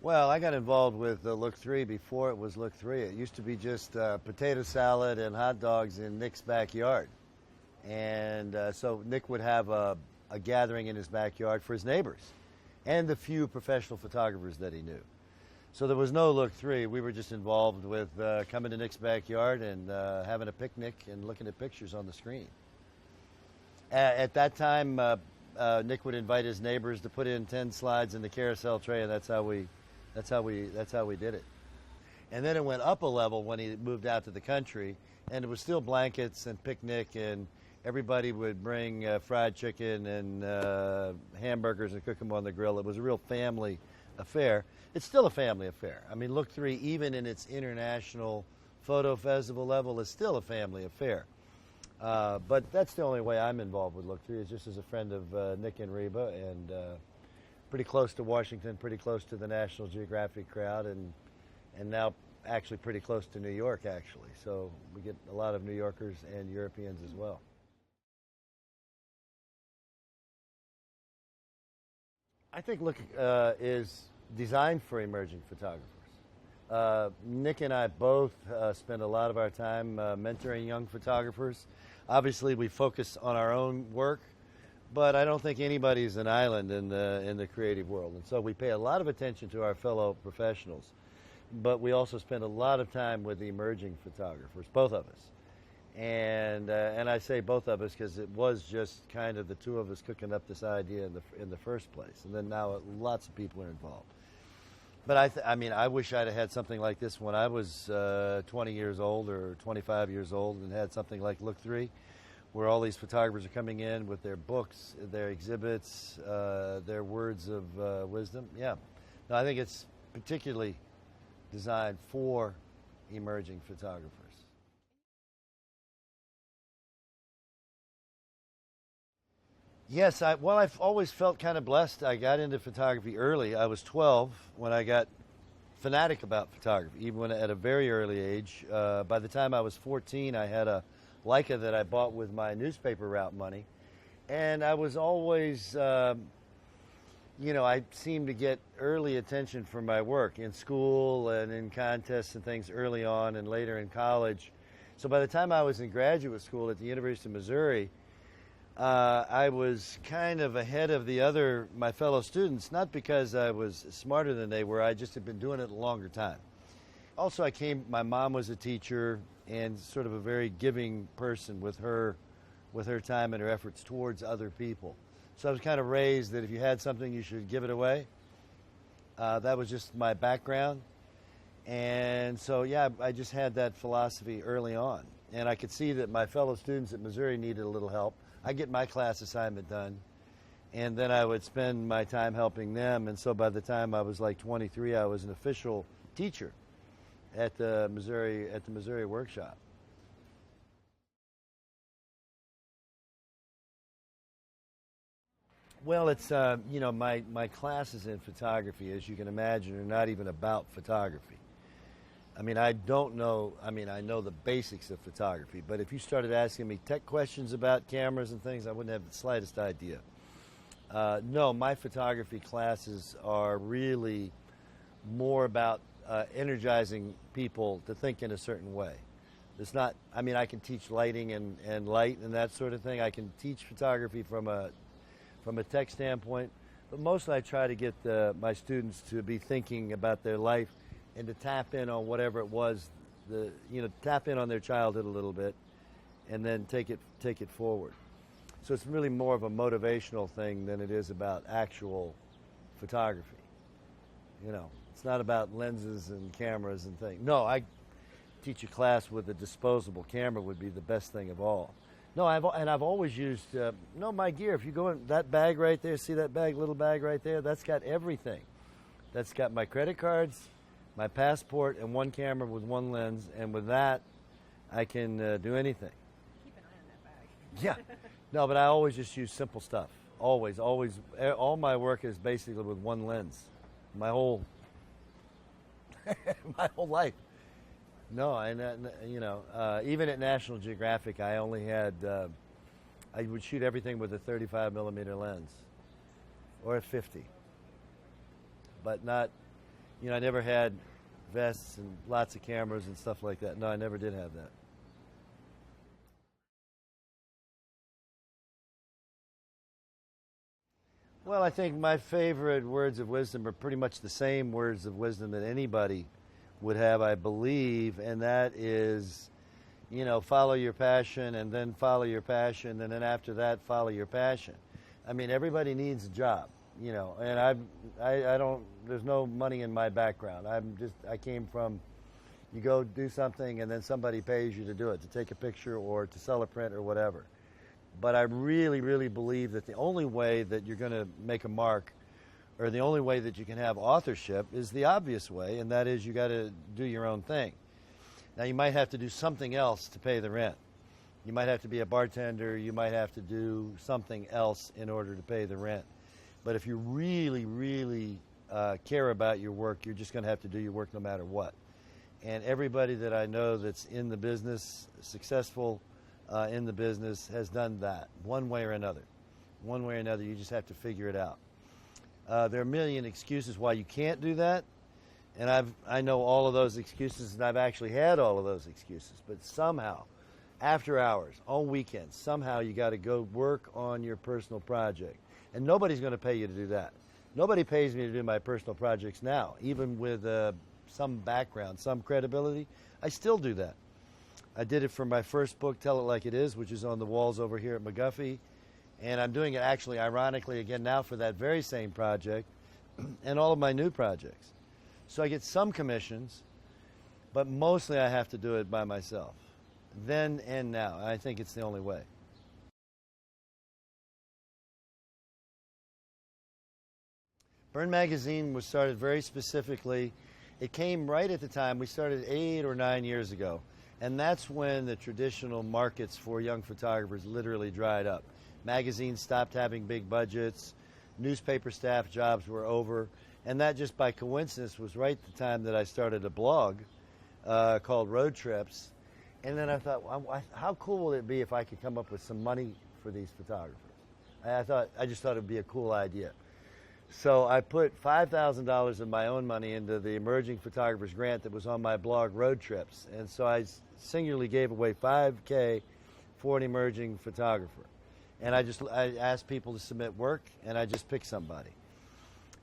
Well, I got involved with Look3 before it was Look3. It used to be just potato salad and hot dogs in Nick's backyard. And so Nick would have a gathering in his backyard for his neighbors and the few professional photographers that he knew. So there was no Look3. We were just involved with coming to Nick's backyard and having a picnic and looking at pictures on the screen. At that time, Nick would invite his neighbors to put in 10 slides in the carousel tray, and that's how we did it. And then it went up a level when he moved out to the country, and it was still blankets and picnic, and everybody would bring fried chicken and hamburgers and cook them on the grill. It was a real family affair. It's still a family affair. I mean, Look3, even in its international photo festival level, is still a family affair. But that's the only way I'm involved with Look3, is just as a friend of Nick and Reba, and pretty close to Washington, pretty close to the National Geographic crowd, and now actually pretty close to New York, actually. So we get a lot of New Yorkers and Europeans as well. I think Look is designed for emerging photographers. Nick and I both spend a lot of our time mentoring young photographers. Obviously, we focus on our own work, but I don't think anybody's an island in the creative world. And so we pay a lot of attention to our fellow professionals, but we also spend a lot of time with the emerging photographers, both of us. And I say both of us because it was just kind of the two of us cooking up this idea in the first place. And then now lots of people are involved. But I mean, I wish I'd have had something like this when I was 20 years old or 25 years old, and had something like Look3, where all these photographers are coming in with their books, their exhibits, their words of wisdom. Yeah, no, I think it's particularly designed for emerging photographers. Yes, well, I've always felt kind of blessed. I got into photography early. I was 12 when I got fanatic about photography, even when at a very early age. By the time I was 14, I had a Leica that I bought with my newspaper route money. And I was always, I seemed to get early attention for my work in school and in contests and things early on, and later in college. So by the time I was in graduate school at the University of Missouri, I was kind of ahead of my fellow students, not because I was smarter than they were. I just had been doing it a longer time. Also, my mom was a teacher and sort of a very giving person with her time and her efforts towards other people. So I was kind of raised that if you had something, you should give it away. That was just my background. And so, yeah, I just had that philosophy early on. And I could see that my fellow students at Missouri needed a little help. I get my class assignment done, and then I would spend my time helping them. And so by the time I was like 23, I was an official teacher at the Missouri workshop. Well, it's my classes in photography, as you can imagine, are not even about photography. I mean, I know the basics of photography, but if you started asking me tech questions about cameras and things, I wouldn't have the slightest idea. No, my photography classes are really more about energizing people to think in a certain way. It's not, I can teach lighting and light and that sort of thing. I can teach photography from a tech standpoint, but mostly I try to get my students to be thinking about their life and to tap in on whatever it was, tap in on their childhood a little bit, and then take it forward. So it's really more of a motivational thing than it is about actual photography. It's not about lenses and cameras and things. No, I teach a class with a disposable camera would be the best thing of all. No, I've always used my gear. If you go in that bag right there, see that little bag right there? That's got everything. That's got my credit cards, my passport, and one camera with one lens, and with that, I can do anything. Keep an eye on that bag. Yeah. No, but I always just use simple stuff. Always. All my work is basically with one lens. My whole life. No, even at National Geographic, I only had, I would shoot everything with a 35 millimeter lens, or a 50. But not, You know, I never had vests and lots of cameras and stuff like that. No, I never did have that. Well, I think my favorite words of wisdom are pretty much the same words of wisdom that anybody would have, I believe, and that is, you know, follow your passion, and then follow your passion, and then after that, follow your passion. I mean, everybody needs a job, you know, and I don't, there's no money in my background. I came from, you go do something, and then somebody pays you to do it, to take a picture or to sell a print or whatever. But I really, really believe that the only way that you're going to make a mark, or the only way that you can have authorship, is the obvious way, and that is you got to do your own thing. Now, you might have to do something else to pay the rent. You might have to be a bartender. You might have to do something else in order to pay the rent. But if you really, really care about your work, you're just going to have to do your work no matter what. And everybody that I know that's in the business, successful in the business, has done that one way or another. One way or another, you just have to figure it out. There are a million excuses why you can't do that, and I know all of those excuses, and I've actually had all of those excuses. But somehow, after hours, on weekends, somehow you got to go work on your personal project, and nobody's going to pay you to do that. Nobody pays me to do my personal projects now, even with some background, some credibility. I still do that. I did it for my first book, Tell It Like It Is, which is on the walls over here at McGuffey. And I'm doing it actually, ironically, again now for that very same project and all of my new projects. So I get some commissions, but mostly I have to do it by myself. Then and now. I think it's the only way. Burn Magazine was started very specifically. It came right at the time. We started 8 or 9 years ago. And that's when the traditional markets for young photographers literally dried up. Magazines stopped having big budgets. Newspaper staff jobs were over. And that just by coincidence was right at the time that I started a blog called Road Trips. And then I thought, well, how cool will it be if I could come up with some money for these photographers? I just thought it would be a cool idea. So I put $5,000 of my own money into the Emerging Photographers Grant that was on my blog, Road Trips. And so I singularly gave away $5,000 for an emerging photographer. And I asked people to submit work, and I just picked somebody.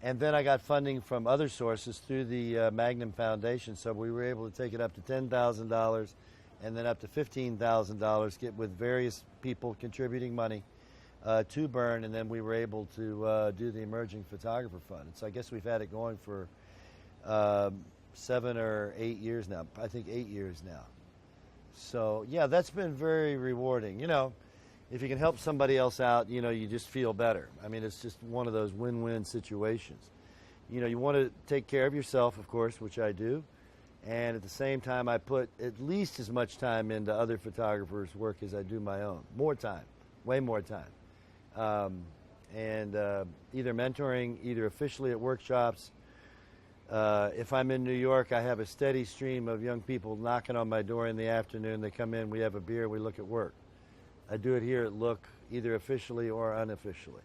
And then I got funding from other sources through the Magnum Foundation, so we were able to take it up to $10,000 and then up to $15,000, get with various people contributing money to Burn, and then we were able to do the Emerging Photographer Fund. And so I guess we've had it going for 7 or 8 years now. I think 8 years now. So yeah, that's been very rewarding. You know, if you can help somebody else out, you know, you just feel better. I mean, it's just one of those win-win situations. You know, you want to take care of yourself, of course, which I do. And at the same time, I put at least as much time into other photographers' work as I do my own. More time, way more time. Either mentoring, either officially at workshops. If I'm in New York, I have a steady stream of young people knocking on my door in the afternoon. They come in, we have a beer, we look at work. I do it here at Look, either officially or unofficially.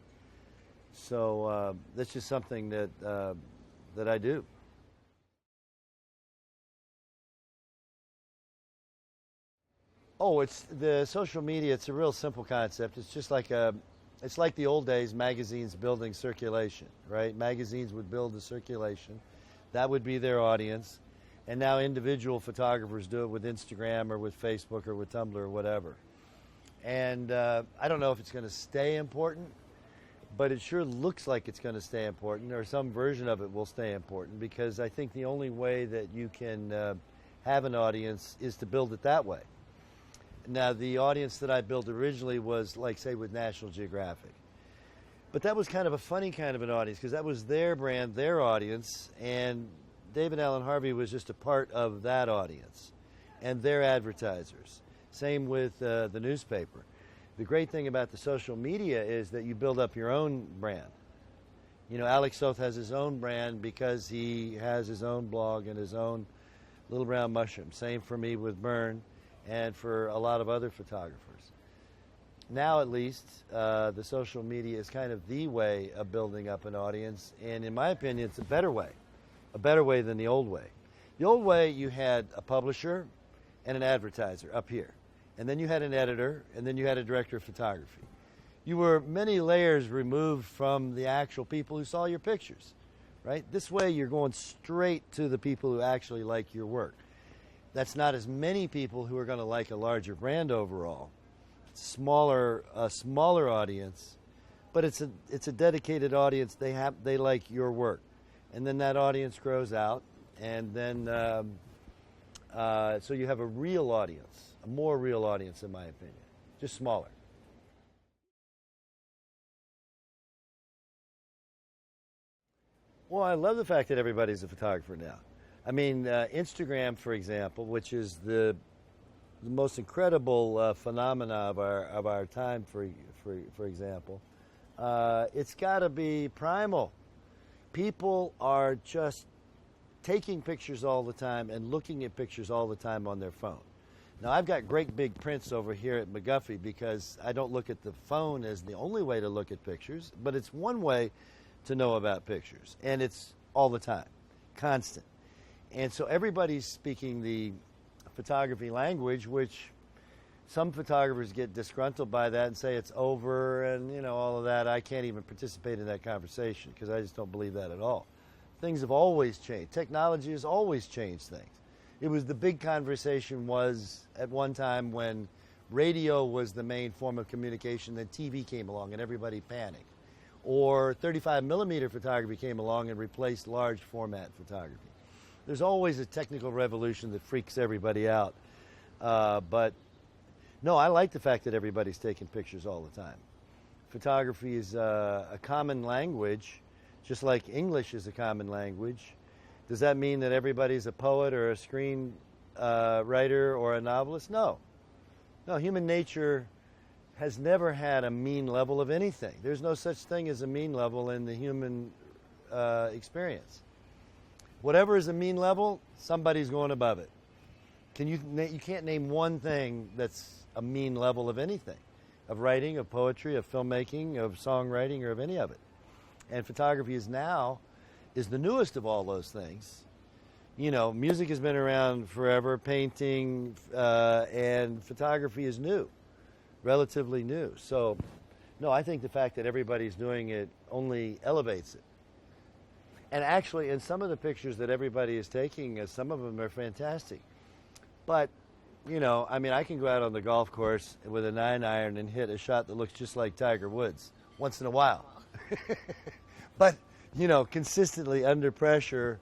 So that's just something that I do. Oh, it's the social media. It's a real simple concept. It's just like it's like the old days, magazines building circulation, right? Magazines would build the circulation. That would be their audience. And now individual photographers do it with Instagram or with Facebook or with Tumblr or whatever. And I don't know if it's going to stay important, but it sure looks like it's going to stay important, or some version of it will stay important, because I think the only way that you can have an audience is to build it that way. Now, the audience that I built originally was, like, say, with National Geographic. But that was kind of a funny kind of an audience, because that was their brand, their audience, and David Alan Harvey was just a part of that audience and their advertisers. Same with the newspaper. The great thing about the social media is that you build up your own brand. You know, Alex Soth has his own brand because he has his own blog and his own Little Brown Mushroom. Same for me with Burn and for a lot of other photographers. Now, at least, the social media is kind of the way of building up an audience, and in my opinion, it's a better way. a better way than the old way. The old way, you had a publisher and an advertiser up here. And then you had an editor, and then you had a director of photography. You were many layers removed from the actual people who saw your pictures, right? This way, you're going straight to the people who actually like your work. That's not as many people who are going to like a larger brand overall. A smaller audience, but it's a dedicated audience. They like your work, and then that audience grows out, and then so you have a real audience, a more real audience, in my opinion, just smaller. Well, I love the fact that everybody's a photographer now. I mean, Instagram, for example, which is the most incredible phenomena of our time, for example, it's got to be primal. People are just taking pictures all the time and looking at pictures all the time on their phone. Now, I've got great big prints over here at McGuffey because I don't look at the phone as the only way to look at pictures, but it's one way to know about pictures, and it's all the time, constant. And so everybody's speaking the photography language, which some photographers get disgruntled by that and say it's over and, you know, all of that. I can't even participate in that conversation because I just don't believe that at all. Things have always changed. Technology has always changed things. It was the big conversation was at one time when radio was the main form of communication, then TV came along and everybody panicked. Or 35 millimeter photography came along and replaced large format photography. There's always a technical revolution that freaks everybody out. But no, I like the fact that everybody's taking pictures all the time. Photography is a common language, just like English is a common language. Does that mean that everybody's a poet or a screen writer or a novelist? No. No, human nature has never had a mean level of anything. There's no such thing as a mean level in the human experience. Whatever is a mean level, somebody's going above it. You can't name one thing that's a mean level of anything, of writing, of poetry, of filmmaking, of songwriting, or of any of it. And photography is the newest of all those things. You know, music has been around forever, painting, and photography is new, relatively new. So, no, I think the fact that everybody's doing it only elevates it. And actually, in some of the pictures that everybody is taking, some of them are fantastic. But, you know, I mean, I can go out on the golf course with a 9-iron and hit a shot that looks just like Tiger Woods once in a while. But, you know, consistently under pressure,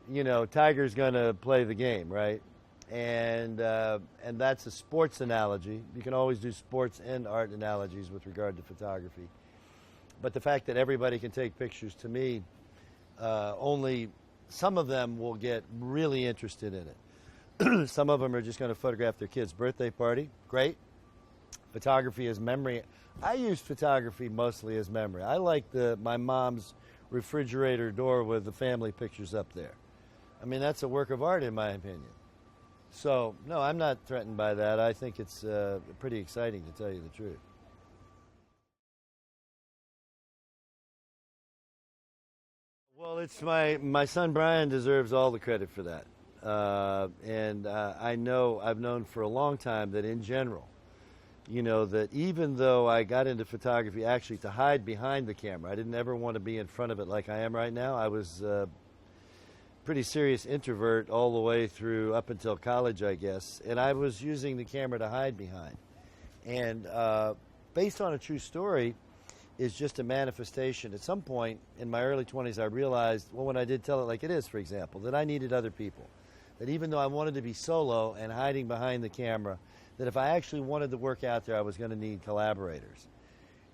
you know, Tiger's going to play the game, right? And that's a sports analogy. You can always do sports and art analogies with regard to photography. But the fact that everybody can take pictures, to me, only some of them will get really interested in it. Some of them are just going to photograph their kid's birthday party. Great. Photography as memory. I use photography mostly as memory. I like my mom's refrigerator door with the family pictures up there. I mean, that's a work of art, in my opinion. So, no, I'm not threatened by that. I think it's pretty exciting, to tell you the truth. Well, it's my son Brian deserves all the credit for that. I know, I've known for a long time that in general, you know, that even though I got into photography actually to hide behind the camera, I didn't ever want to be in front of it like I am right now. I was a pretty serious introvert all the way through up until college, I guess, and I was using the camera to hide behind. And based on a true story, is just a manifestation. At some point in my early 20s, I realized, well, when I did Tell It Like It Is, for example, that I needed other people. That even though I wanted to be solo and hiding behind the camera, that if I actually wanted to work out there, I was going to need collaborators.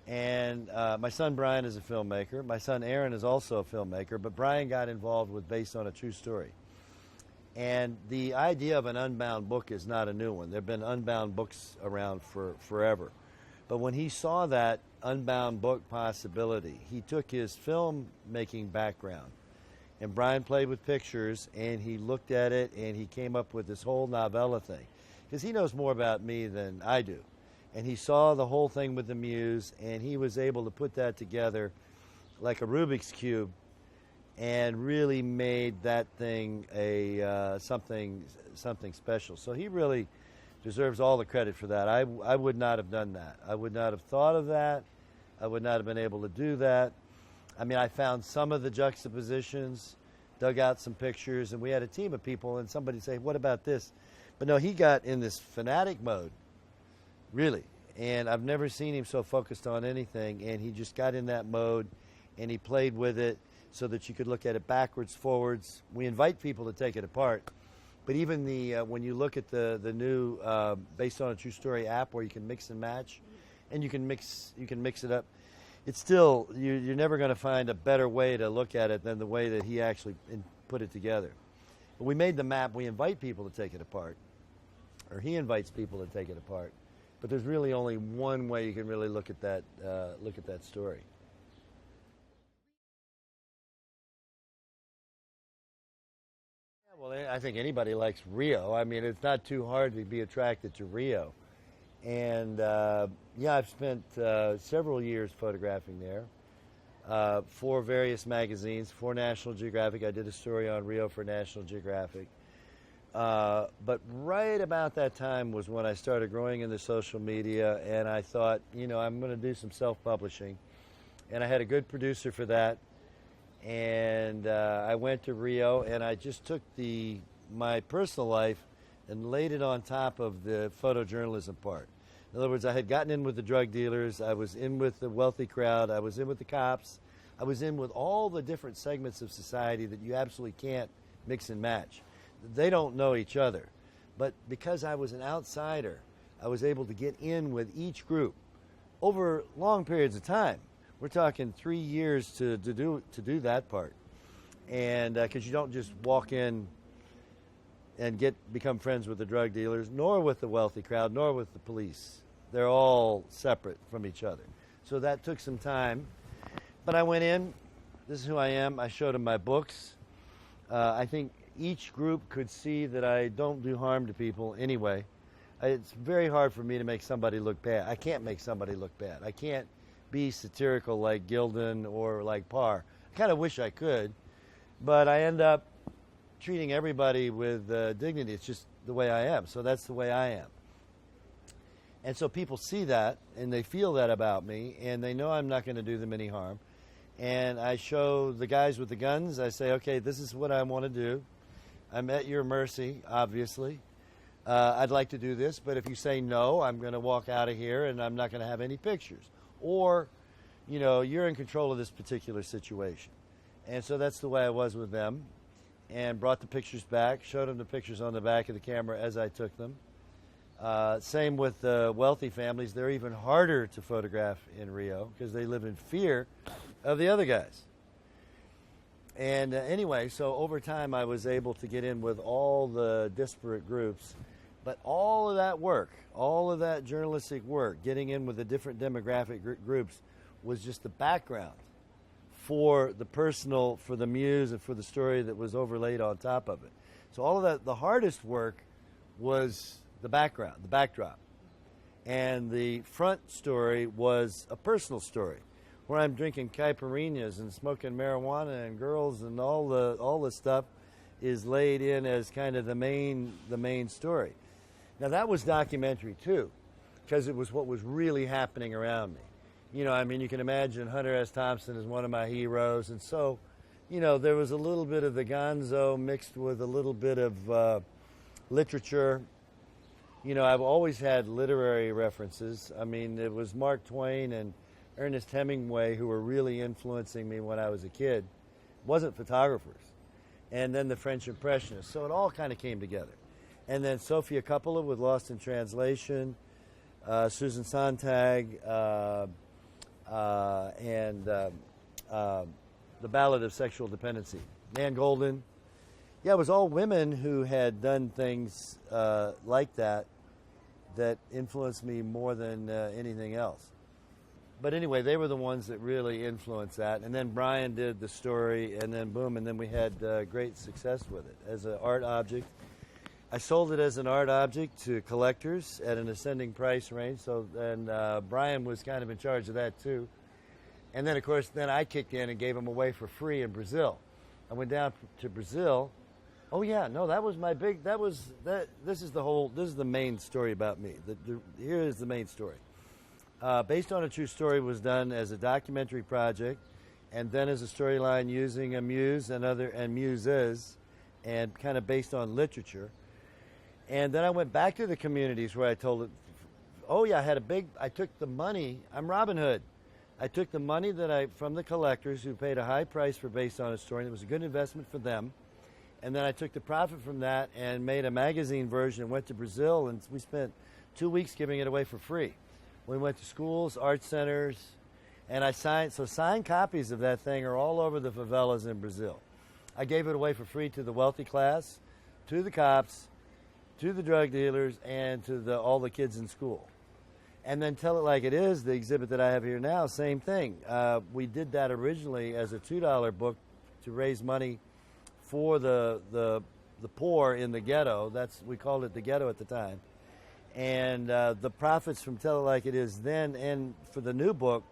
And my son Brian is a filmmaker. My son Aaron is also a filmmaker, but Brian got involved with Based on a True Story. And the idea of an unbound book is not a new one. There have been unbound books around for forever. But when he saw that unbound book possibility, he took his filmmaking background, and Brian played with pictures, and he looked at it, and he came up with this whole novella thing. Because he knows more about me than I do. And he saw the whole thing with the muse, and he was able to put that together like a Rubik's Cube and really made that thing a something special. So he really deserves all the credit for that. I would not have done that. I would not have thought of that. I would not have been able to do that. I mean, I found some of the juxtapositions, dug out some pictures, and we had a team of people, and somebody say, what about this? But no, he got in this fanatic mode, really. And I've never seen him so focused on anything, and he just got in that mode, and he played with it so that you could look at it backwards, forwards. We invite people to take it apart. But even when you look at the new Based on a True Story app where you can mix and match, and you can mix it up, it's still, you're never going to find a better way to look at it than the way that he actually put it together. But we made the map. We invite people to take it apart, or he invites people to take it apart. But there's really only one way you can really look at that story. Well, I think anybody likes Rio. I mean, it's not too hard to be attracted to Rio. And, yeah, I've spent several years photographing there for various magazines, for National Geographic. I did a story on Rio for National Geographic. But right about that time was when I started growing into social media, and I thought, I'm going to do some self-publishing. And I had a good producer for that. And I went to Rio, and I just took my personal life and laid it on top of the photojournalism part. In other words, I had gotten in with the drug dealers, I was in with the wealthy crowd, I was in with the cops, I was in with all the different segments of society that you absolutely can't mix and match. They don't know each other. But because I was an outsider, I was able to get in with each group over long periods of time. We're talking 3 years to do that part, and because you don't just walk in and become friends with the drug dealers, nor with the wealthy crowd, nor with the police. They're all separate from each other. So that took some time, but I went in. This is who I am. I showed them my books. I think each group could see that I don't do harm to people anyway. It's very hard for me to make somebody look bad. I can't make somebody look bad. I can't be satirical like Gildan or like Parr. I kind of wish I could, but I end up treating everybody with dignity. It's just the way I am, so that's the way I am. And so people see that, and they feel that about me, and they know I'm not going to do them any harm. And I show the guys with the guns, I say, okay, this is what I want to do. I'm at your mercy, obviously. I'd like to do this, but if you say no, I'm going to walk out of here, and I'm not going to have any pictures. Or, you're in control of this particular situation. And so that's the way I was with them, and brought the pictures back, showed them the pictures on the back of the camera as I took them. Same with the wealthy families. They're even harder to photograph in Rio because they live in fear of the other guys. And anyway, so over time I was able to get in with all the disparate groups. But all of that work, all of that journalistic work, getting in with the different demographic groups was just the background for the personal, for the muse, and for the story that was overlaid on top of it. So all of that, the hardest work was the background, the backdrop. And the front story was a personal story where I'm drinking caipirinhas and smoking marijuana and girls, and all the stuff is laid in as kind of the main story. Now that was documentary too, because it was what was really happening around me. You can imagine Hunter S. Thompson is one of my heroes, and so, there was a little bit of the gonzo mixed with a little bit of literature. I've always had literary references. It was Mark Twain and Ernest Hemingway who were really influencing me when I was a kid. It wasn't photographers. And then the French Impressionists. So it all kind of came together. And then Sofia Coppola with Lost in Translation, Susan Sontag, and The Ballad of Sexual Dependency. Nan Golden. Yeah, it was all women who had done things like that influenced me more than anything else. But anyway, they were the ones that really influenced that. And then Brian did the story, and then boom, and then we had great success with it as an art object. I sold it as an art object to collectors at an ascending price range. So then Brian was kind of in charge of that too. And then, of course, I kicked in and gave them away for free in Brazil. I went down to Brazil. Oh yeah, no, that was my big. This is the main story about me. Here is the main story. Based on a True Story was done as a documentary project, and then as a storyline using a muse and muses, and kind of based on literature. And then I went back to the communities where I told it. Oh yeah, I took the money. I'm Robin Hood. I took the money from the collectors who paid a high price for Based on a Story, and it was a good investment for them. And then I took the profit from that and made a magazine version and went to Brazil, and we spent 2 weeks giving it away for free. We went to schools, art centers, and signed copies of that thing are all over the favelas in Brazil. I gave it away for free to the wealthy class, to the cops, to the drug dealers, and to all the kids in school. And then Tell It Like It Is, the exhibit that I have here now, same thing. We did that originally as a $2 book to raise money for the poor in the ghetto. We called it the ghetto at the time. And the profits from Tell It Like It Is then and for the new book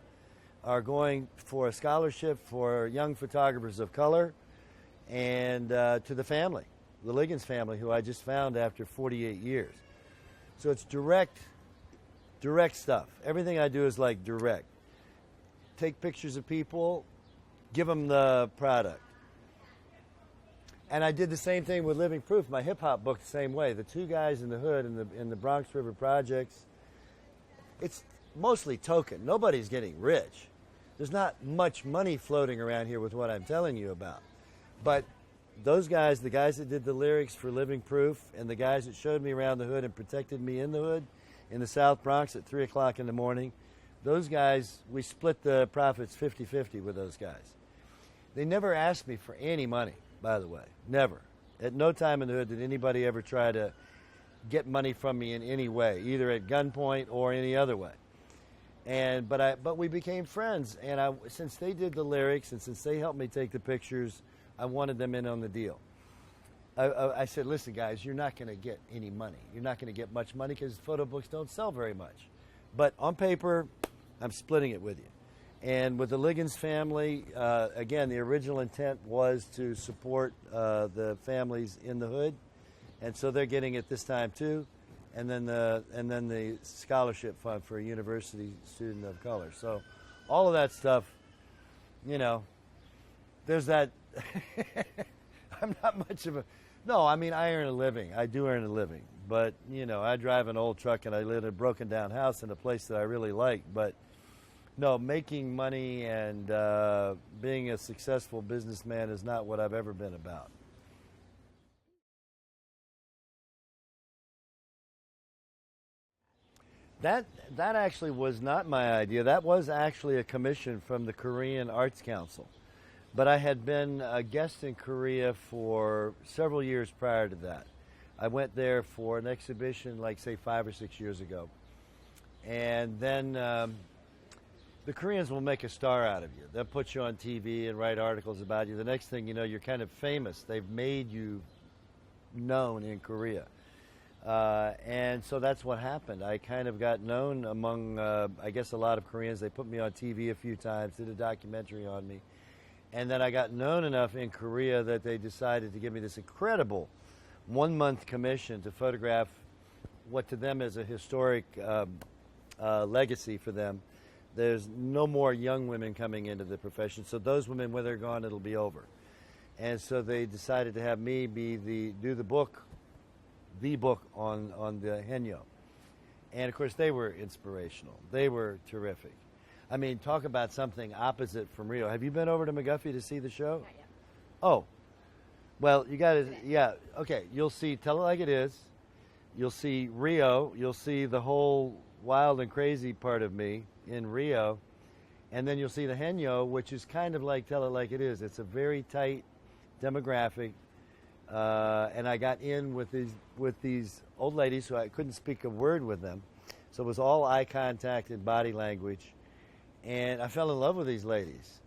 are going for a scholarship for young photographers of color and to the family, the Liggins family, who I just found after 48 years. So it's direct stuff. Everything I do is like direct. Take pictures of people, give them the product. And I did the same thing with Living Proof, my hip-hop book, the same way. The two guys in the hood in the Bronx River projects, it's mostly token. Nobody's getting rich. There's not much money floating around here with what I'm telling you about. But those guys, the guys that did the lyrics for Living Proof and the guys that showed me around the hood and protected me in the hood in the South Bronx at 3 o'clock in the morning, those guys, we split the profits 50-50 with those guys. They never asked me for any money. By the way, never. At no time in the hood did anybody ever try to get money from me in any way, either at gunpoint or any other way. But we became friends, and since they did the lyrics and since they helped me take the pictures, I wanted them in on the deal. I said, listen, guys, you're not going to get any money. You're not going to get much money because photo books don't sell very much. But on paper, I'm splitting it with you. And with the Liggins family, again, the original intent was to support the families in the hood, and so they're getting it this time too. And then the scholarship fund for a university student of color. So, all of that stuff, there's that. I'm not much of a. No, I mean I earn a living. I do earn a living, but I drive an old truck and I live in a broken down house in a place that I really like, but. No, making money and being a successful businessman is not what I've ever been about. That actually was not my idea. That was actually a commission from the Korean Arts Council. But I had been a guest in Korea for several years prior to that. I went there for an exhibition, like, say, 5 or 6 years ago. And then the Koreans will make a star out of you. They'll put you on TV and write articles about you. The next thing you know, you're kind of famous. They've made you known in Korea. And so that's what happened. I kind of got known among, I guess, a lot of Koreans. They put me on TV a few times, did a documentary on me. And then I got known enough in Korea that they decided to give me this incredible 1-month commission to photograph what to them is a historic legacy for them. There's no more young women coming into the profession. So those women, when they're gone, it'll be over. And so they decided to have me do the book on the Henyo. And of course, they were inspirational. They were terrific. I mean, talk about something opposite from Rio. Have you been over to McGuffey to see the show? Not yet. Oh, well, you got to, yeah, okay. You'll see Tell It Like It Is. You'll see Rio. You'll see the whole wild and crazy part of me in Rio. And then you'll see the Henyo, which is kind of like Tell It Like It Is. It's a very tight demographic. And I got in with these old ladies who I couldn't speak a word with them. So it was all eye contact and body language. And I fell in love with these ladies.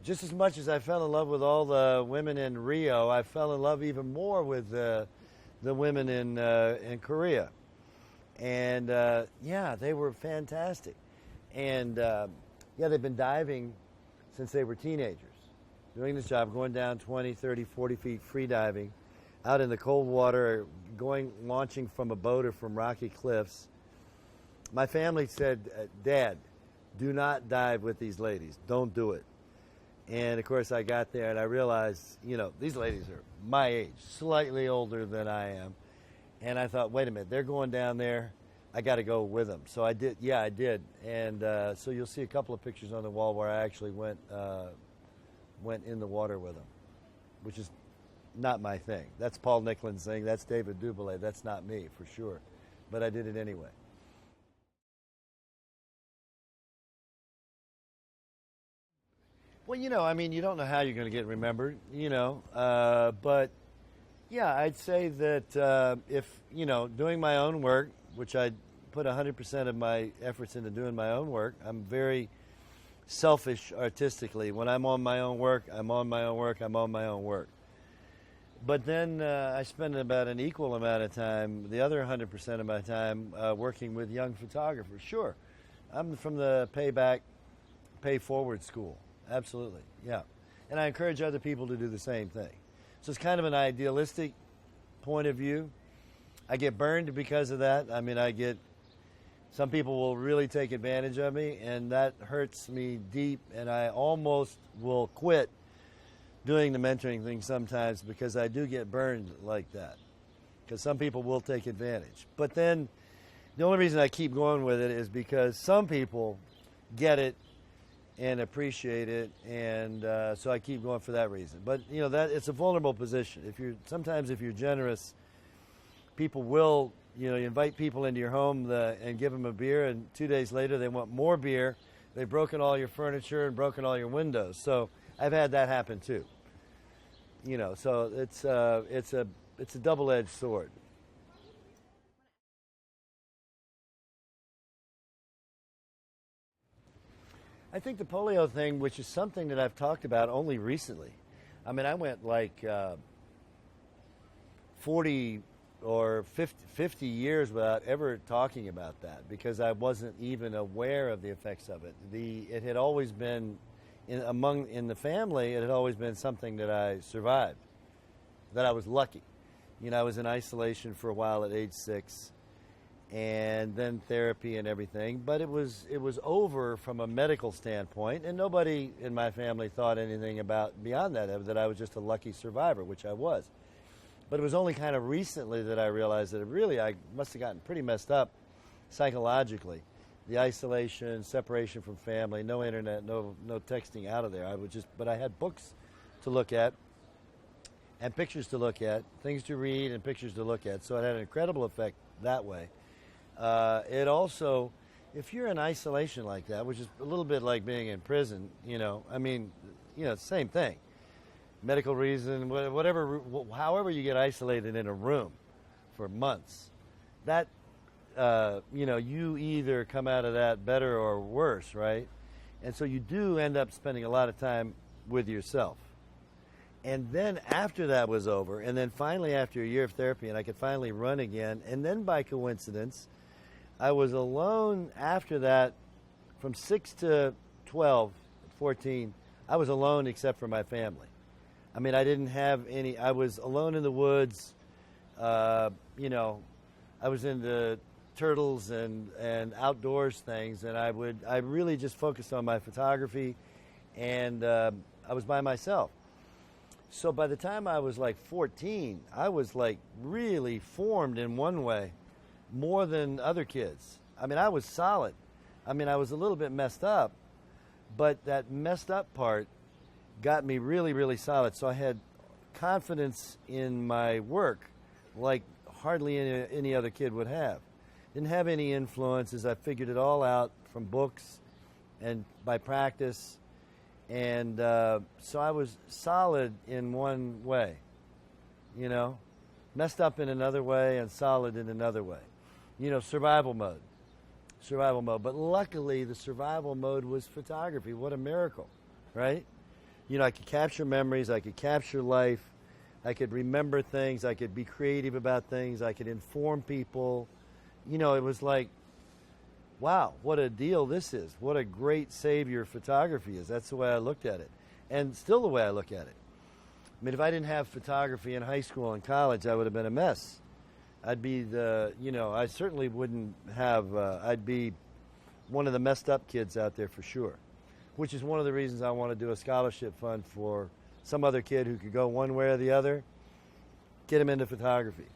Just as much as I fell in love with all the women in Rio, I fell in love even more with the women in Korea. And yeah, they were fantastic. And yeah, they've been diving since they were teenagers. doing this job, going down 20, 30, 40 feet free diving, out in the cold water, launching from a boat or from rocky cliffs. My family said, Dad, do not dive with these ladies. Don't do it. And of course I got there and I realized, these ladies are my age, slightly older than I am. And I thought, wait a minute, they're going down there. I got to go with them. So I did. Yeah, I did. And so you'll see a couple of pictures on the wall where I actually went in the water with them, which is not my thing. That's Paul Nicklin's thing. That's David Duboulet. That's not me, for sure. But I did it anyway. Well, you don't know how you're going to get remembered, but yeah, I'd say that if, doing my own work, which I put 100% of my efforts into doing my own work, I'm very selfish artistically. When I'm on my own work, I'm on my own work, I'm on my own work. But then I spend about an equal amount of time, the other 100% of my time, working with young photographers. Sure, I'm from the pay forward school. Absolutely, yeah. And I encourage other people to do the same thing. So it's kind of an idealistic point of view. I get burned because of that. Some people will really take advantage of me, and that hurts me deep, and I almost will quit doing the mentoring thing sometimes because I do get burned like that, because some people will take advantage. But then the only reason I keep going with it is because some people get it and appreciate it, and so I keep going for that reason. But that it's a vulnerable position. Sometimes if you're generous, people will, you invite people into your home and give them a beer, and 2 days later they want more beer. They've broken all your furniture and broken all your windows. So I've had that happen too. So it's a double-edged sword. I think the polio thing, which is something that I've talked about only recently. I went like 40 or 50 years without ever talking about that because I wasn't even aware of the effects of it. It had always been, in the family, it had always been something that I survived, that I was lucky. I was in isolation for a while at age 6. And then therapy and everything, but it was over from a medical standpoint, and nobody in my family thought anything about beyond that I was just a lucky survivor, which I was. But it was only kind of recently that I realized that I must have gotten pretty messed up psychologically. The isolation, separation from family, no internet, no texting out of there. But I had books to look at and pictures to look at, things to read and pictures to look at. So it had an incredible effect that way. It also, if you're in isolation like that, which is a little bit like being in prison, it's the same thing. Medical reason, whatever, however you get isolated in a room for months, that, you either come out of that better or worse, right? And so you do end up spending a lot of time with yourself. And then after that was over, and then finally after a year of therapy, and I could finally run again, and then by coincidence, I was alone after that from 6 to 12, 14. I was alone except for my family. I didn't have any. I was alone in the woods. I was into turtles and outdoors things, and I really just focused on my photography, and I was by myself. So by the time I was like 14, I was like really formed in one way, more than other kids. I was solid. I was a little bit messed up, but that messed up part got me really, really solid. So I had confidence in my work like hardly any other kid would have. Didn't have any influences. I figured it all out from books and by practice. And so I was solid in one way, messed up in another way and solid in another way. Survival mode. But luckily, the survival mode was photography. What a miracle, right? I could capture memories. I could capture life. I could remember things. I could be creative about things. I could inform people. It was like, wow, what a deal this is. What a great savior photography is. That's the way I looked at it. And still the way I look at it. I mean, if I didn't have photography in high school and college, I would have been a mess. I'd be I certainly wouldn't have, I'd be one of the messed up kids out there for sure, which is one of the reasons I want to do a scholarship fund for some other kid who could go one way or the other, get him into photography.